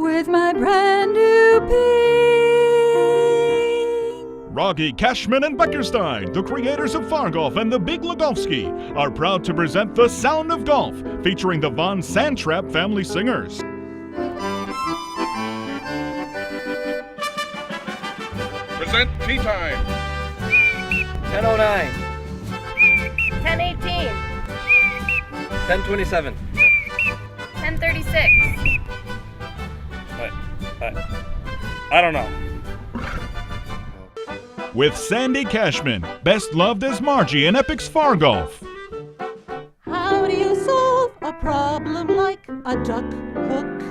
with my brand new ping. Rogge, Cashman, and Beckerstein, the creators of Fargolf and the Big Legowski, are proud to present The Sound of Golf, featuring the Von Trapp Family Singers. Present tea time. 10:09. 10:18. 10:27. 10:36. I don't know. With Sandy Cashman, best loved as Margie in EPIC's Fargolf. How do you solve a problem like a duck hook?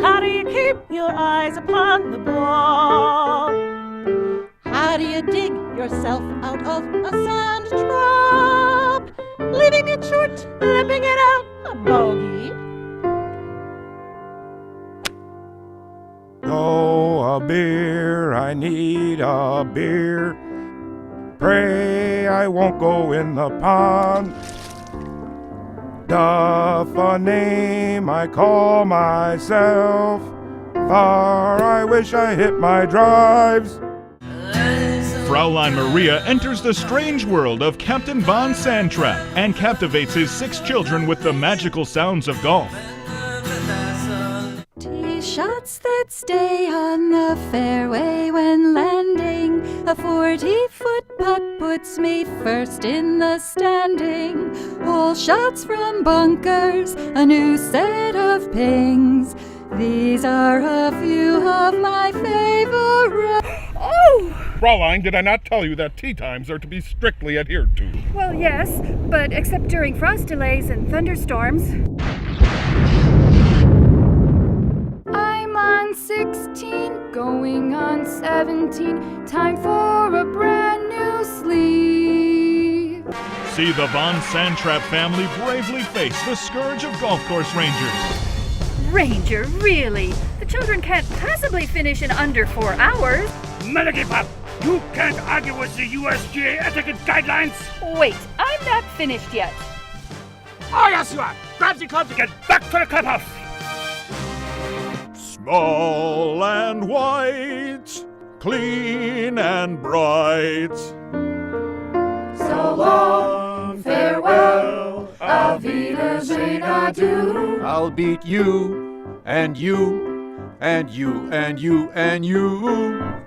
How do you keep your eyes upon the ball? How do you dig yourself out of a sand trap, leaving it short, lipping it out, a bogey? Oh, a beer, I need a beer. Pray I won't go in the pond. Doth a name I call myself. Far I wish I hit my drives. Fraulein Maria enters the strange world of Captain Von Trapp and captivates his 6 children with the magical sounds of golf. Tee shots that stay on the fairway when landing. A 40-foot putt puts me first in the standing. All shots from bunkers, a new set of pings. These are a few of my favorite. Oh! Fraulein, did I not tell you that tea times are to be strictly adhered to? Well, yes, but except during frost delays and thunderstorms. I'm on 16, going on 17. Time for a brand new sleeve. See the Von Trapp family bravely face the scourge of golf course rangers. Ranger, really? The children can't possibly finish in under 4 hours. Malakipap, you can't argue with the USGA etiquette guidelines. Wait, I'm not finished yet. Oh, yes, you are. Grab the clubs and get back to the clubhouse. Small and white, clean and bright. So long, farewell, auf Wiedersehen, adieu. I'll beat you, and you, and you, and you, and you.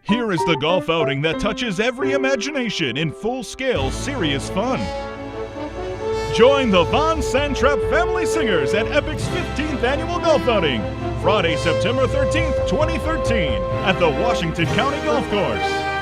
Here is the golf outing that touches every imagination in full-scale, serious fun. Join the Von Trapp Family Singers at EPIC's 15th annual golf outing, Friday, September 13th, 2013, at the Washington County Golf Course.